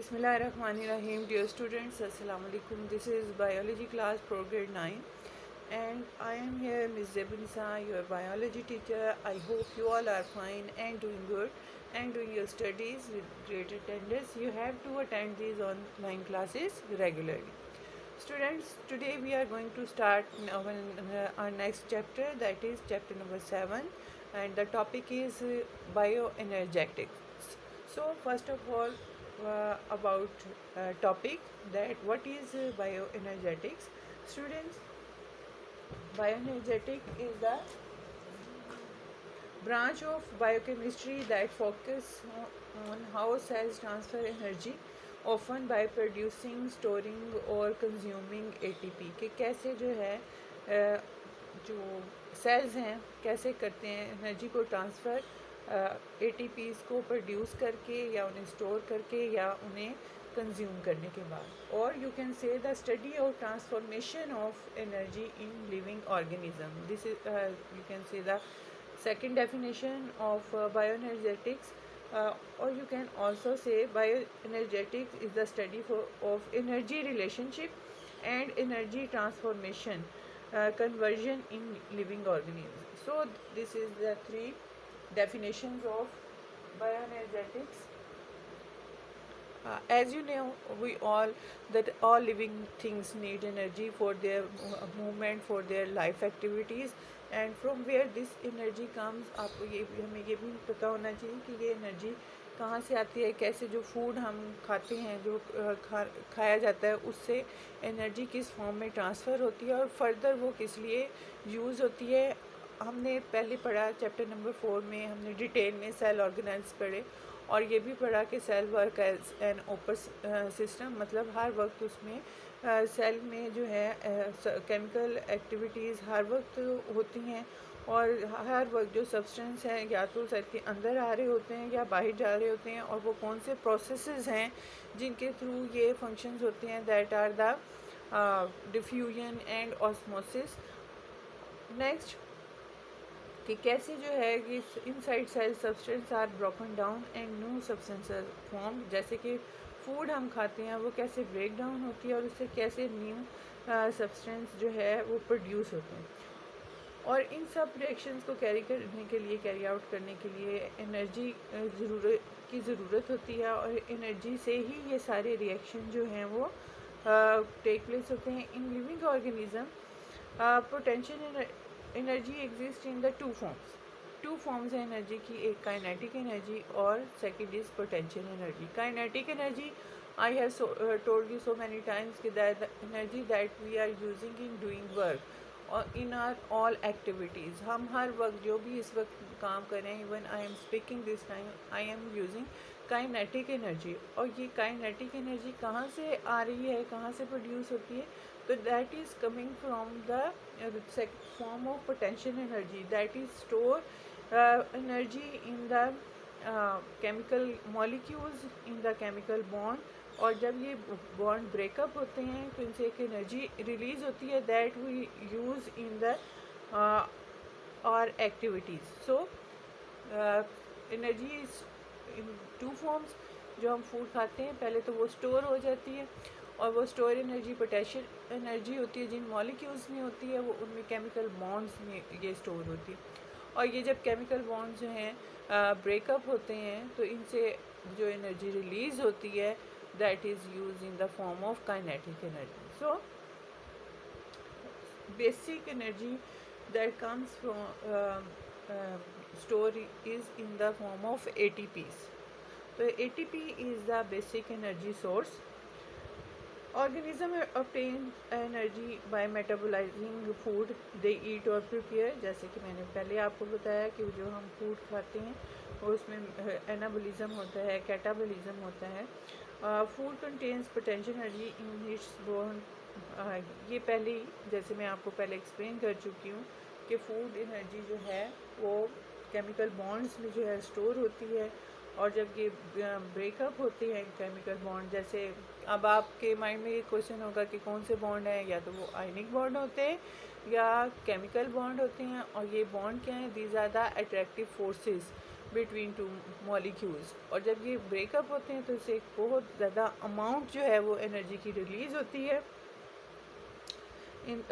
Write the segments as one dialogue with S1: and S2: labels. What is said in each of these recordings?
S1: Bismillahirrahmanirrahim. Dear students, Assalamu alaikum. This is biology class for grade 9 and I am here Ms. Zebunisa, your biology teacher. I hope you all are fine and doing good and doing your studies with great attendance. You have to attend these online classes regularly. Students, today we are going to start our next chapter, that is chapter number 7, and the topic is bioenergetics. So first of all, about topic, that what is bioenergetics. Students, bioenergetic is the branch of biochemistry that focus on how cells transfer energy, often by producing, storing और consuming ATP. कि कैसे जो है जो sales हैं कैसे करते हैं एनर्जी को ट्रांसफ़र ATPs को प्रोड्यूस करके या उन्हें स्टोर करके या उन्हें कंज्यूम करने के बाद. और you can say the study of transformation of energy in living organism. This is you can say the second definition of bioenergetics, or you can also say bioenergetics is the study of energy relationship and energy transformation, conversion in living organisms. So this is the three definitions of bioenergetics. As you know, we all living things need energy for their movement, for their life activities, and from where this energy comes. आपको हमें ये भी पता होना चाहिए कि ये energy कहाँ से आती है, कैसे जो फूड हम खाते हैं, जो खाया जाता है, उससे एनर्जी किस फॉर्म में ट्रांसफ़र होती है और फर्दर वो किस लिए यूज़ होती है. हमने पहले पढ़ा चैप्टर नंबर 4 में, हमने डिटेल में सेल ऑर्गेनेल्स पढ़े और ये भी पढ़ा कि cell work as an open system, मतलब हर वक्त उसमें सेल में जो है केमिकल एक्टिविटीज़ हर वक्त होती हैं और हर वक्त जो सब्सटेंस हैं या तो सेल के अंदर आ रहे होते हैं या बाहर जा रहे होते हैं, और वो कौन से प्रोसेसेस हैं जिनके थ्रू ये फंक्शंस होते हैं, that are the diffusion and osmosis. Next, कि कैसे जो है कि inside cell substance are broken down and new substances form. जैसे कि फूड हम खाते हैं वो कैसे ब्रेक डाउन होती है और उससे कैसे न्यू सब्सटेंस जो है वो प्रोड्यूस होते हैं. और इन सब रिएक्शंस को कैरी आउट करने के लिए एनर्जी की ज़रूरत होती है, और एनर्जी से ही ये सारे रिएक्शन जो हैं वो टेक प्लेस होते हैं. In living organism potential energy exist in the two forms है एनर्जी की. एक काइनेटिक एनर्जी और second is potential energy. Kinetic energy I have told you so many times कि that energy that we are using in doing work और in are all activities. हम हर वक्त जो भी इस वक्त काम कर रहे हैं, even I am speaking this time, I am using kinetic energy. और ये काइनेटिक एनर्जी कहाँ से आ रही है, कहाँ से प्रोड्यूस होती है, तो that is coming from the form of potential energy, that is store energy in the chemical molecules in the chemical bond. और जब ये बॉन्ड ब्रेकअप होते हैं तो इनसे एक एनर्जी रिलीज़ होती है that we use in the और activities. So energy is in two forms. जो हम फूड खाते हैं पहले तो वो स्टोर हो जाती है, और वो स्टोर एनर्जी पोटेंशियल एनर्जी होती है. जिन मॉलिक्यूल्स में होती है वो उनमें केमिकल बॉन्ड्स में ये स्टोर होती है. और ये जब केमिकल बॉन्ड्स जो हैं ब्रेकअप होते हैं तो इनसे जो एनर्जी रिलीज़ होती है that is use in the form of kinetic energy. So basic energy that comes from store is in the form of ATPs. तो ATP is the basic energy source. Organism obtain energy by metabolizing food they eat or prepare. जैसे कि मैंने पहले आपको बताया कि जो हम फूड खाते हैं और उसमें एनाबोलिज्म होता है, कैटाबोलिज्म होता है. Food contains potential energy in its bond. ये पहले ही जैसे मैं आपको पहले एक्सप्लेन कर चुकी हूँ कि फूड एनर्जी जो है वो केमिकल बॉन्ड्स में जो है स्टोर होती है, और जब ये ब्रेकअप होते हैं केमिकल बॉन्ड, जैसे अब आपके माइंड में ये क्वेश्चन होगा कि कौन से बॉन्ड हैं, या तो वो आयनिक बॉन्ड होते हैं या केमिकल बॉन्ड होते हैं. और ये बॉन्ड क्या हैं, these are the attractive forces between two molecules. और जब ये ब्रेकअप होते हैं तो इससे एक बहुत ज़्यादा अमाउंट जो है वो एनर्जी की रिलीज़ होती है in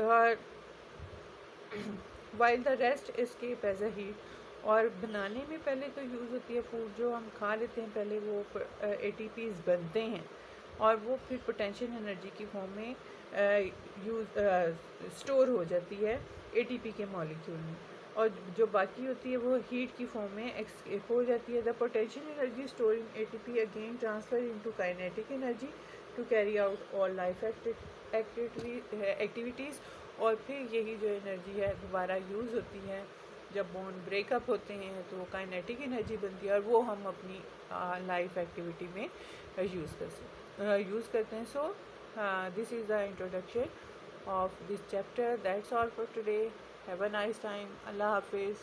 S1: while the rest escape as a heat. और बनाने में पहले तो यूज़ होती है फूड जो हम खा लेते हैं, पहले वो ATPs बनते हैं और वो फिर पोटेंशियल एनर्जी की फॉर्म में स्टोर हो जाती है ATP के मॉलिक्यूल में, और जो बाकी होती है वो हीट की फॉर्म में एक्सकेप हो जाती है। The potential energy store in ATP again transfer into kinetic energy to carry out all life activities. और फिर यही जो एनर्जी है दोबारा यूज़ होती है जब बॉन्ड ब्रेकअप होते हैं, तो काइनेटिक एनर्जी बनती है और वो हम अपनी लाइफ एक्टिविटी में यूज़ करते हैं। So this is the introduction of this chapter. That's all for today. Have a nice time. Allah Hafiz.